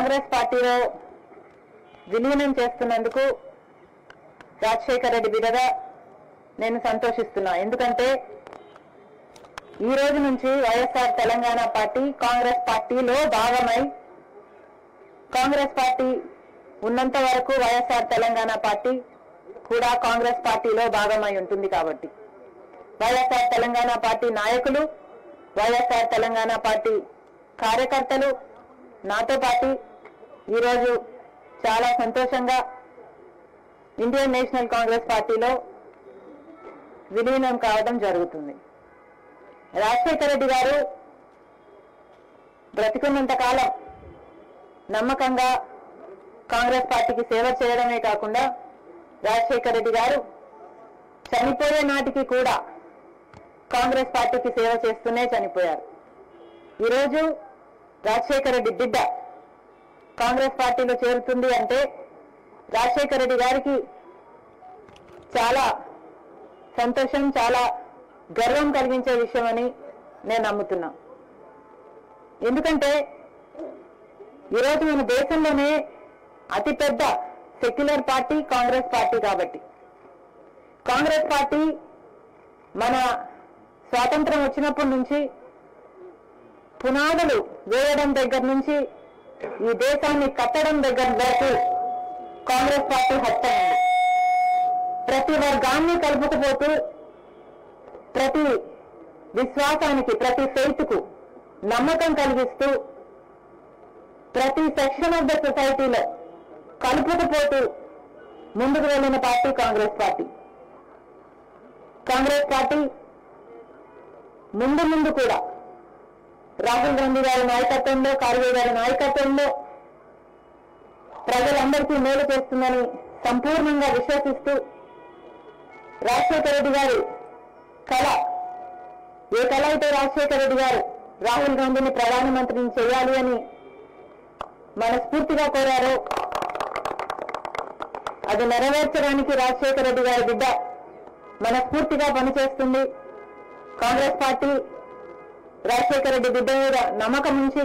కాంగ్రెస్ పార్టీలో విలీనం చేస్తున్నందుకు రాజశేఖర్ రెడ్డి బిడ్డగా నేను సంతోషిస్తున్నా. ఎందుకంటే ఈ రోజు నుంచి వైఎస్ఆర్ తెలంగాణ పార్టీ కాంగ్రెస్ పార్టీలో భాగమై, కాంగ్రెస్ పార్టీ ఉన్నంత వరకు వైఎస్ఆర్ తెలంగాణ పార్టీ కూడా కాంగ్రెస్ పార్టీలో భాగమై ఉంటుంది. కాబట్టి వైఎస్ఆర్ తెలంగాణ పార్టీ నాయకులు, వైఎస్ఆర్ తెలంగాణ పార్టీ కార్యకర్తలు నాతో పాటు ఈరోజు చాలా సంతోషంగా ఇండియన్ నేషనల్ కాంగ్రెస్ పార్టీలో విలీనం కావడం జరుగుతుంది. రాజశేఖర్ రెడ్డి గారు బ్రతికున్నంత కాలం నమ్మకంగా కాంగ్రెస్ పార్టీకి సేవ చేయడమే కాకుండా రాజశేఖర్ రెడ్డి గారు చనిపోయే నాటికి కూడా కాంగ్రెస్ పార్టీకి సేవ చేస్తూనే చనిపోయారు. ఈరోజు రాజశేఖర్ రెడ్డి బిడ్డ కాంగ్రెస్ పార్టీలో చేరుతుంది అంటే రాజశేఖర్ రెడ్డి గారికి చాలా సంతోషం, చాలా గర్వం కలిగించే విషయమని నేను నమ్ముతున్నా. ఎందుకంటే ఈరోజు మన దేశంలోనే అతిపెద్ద సెక్యులర్ పార్టీ కాంగ్రెస్ పార్టీ. కాబట్టి కాంగ్రెస్ పార్టీ మన స్వాతంత్రం వచ్చినప్పటి నుంచి పునాదులు వేయడం దగ్గర నుంచి ఈ దేశాన్ని కట్టడం దగ్గర వరకు కాంగ్రెస్ పార్టీ హస్తం ఉంది. ప్రతి వర్గాన్ని కలుపుకుపోతూ, ప్రతి విశ్వాసానికి, ప్రతి ఫెయిత్కు నమ్మకం కలిగిస్తూ, ప్రతి సెక్షన్ ఆఫ్ ద సొసైటీలో కలుపుకుపోతూ ముందుకు వెళ్ళిన party Congress party. Congress party ముందు కూడా రాహుల్ గాంధీ గారి నాయకత్వంలో, ఖార్గే గారి నాయకత్వంలో ప్రజలందరికీ మేలు చేస్తుందని సంపూర్ణంగా విశ్వసిస్తూ, రాజశేఖర రెడ్డి గారి కళ, ఏ కళ అయితే రాజశేఖర రెడ్డి గారు రాహుల్ గాంధీని ప్రధానమంత్రిని చేయాలి అని మనస్ఫూర్తిగా కోరారో అది నెరవేర్చడానికి రాజశేఖర రెడ్డి గారి బిడ్డ మనస్ఫూర్తిగా పనిచేస్తుంది. కాంగ్రెస్ పార్టీ రాజశేఖర రెడ్డి బిడ్డ మీద నమ్మకం ఉంచి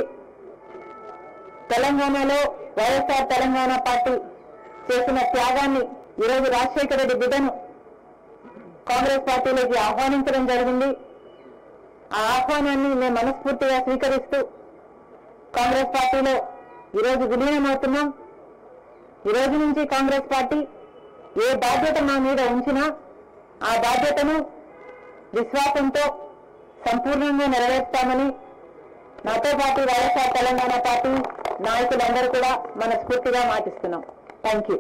తెలంగాణలో వైఎస్ఆర్ తెలంగాణ పార్టీ చేసిన త్యాగాన్ని ఈరోజు రాజశేఖర రెడ్డి బిడ్డను కాంగ్రెస్ పార్టీలోకి ఆహ్వానించడం జరిగింది. ఆ ఆహ్వానాన్ని మేము మనస్ఫూర్తిగా స్వీకరిస్తూ కాంగ్రెస్ పార్టీలో ఈరోజు విలీనమవుతున్నాం. ఈ రోజు నుంచి కాంగ్రెస్ పార్టీ ఏ బాధ్యత మా మీద ఉంచినా ఆ బాధ్యతను విశ్వాసంతో సంపూర్ణంగా నెరవేర్స్తామని నాతో పాటు వైఎస్ఆర్ తెలంగాణ పార్టీ నాయకులందరూ కూడా మనస్ఫూర్తిగా మాటిస్తున్నాం. Thank you.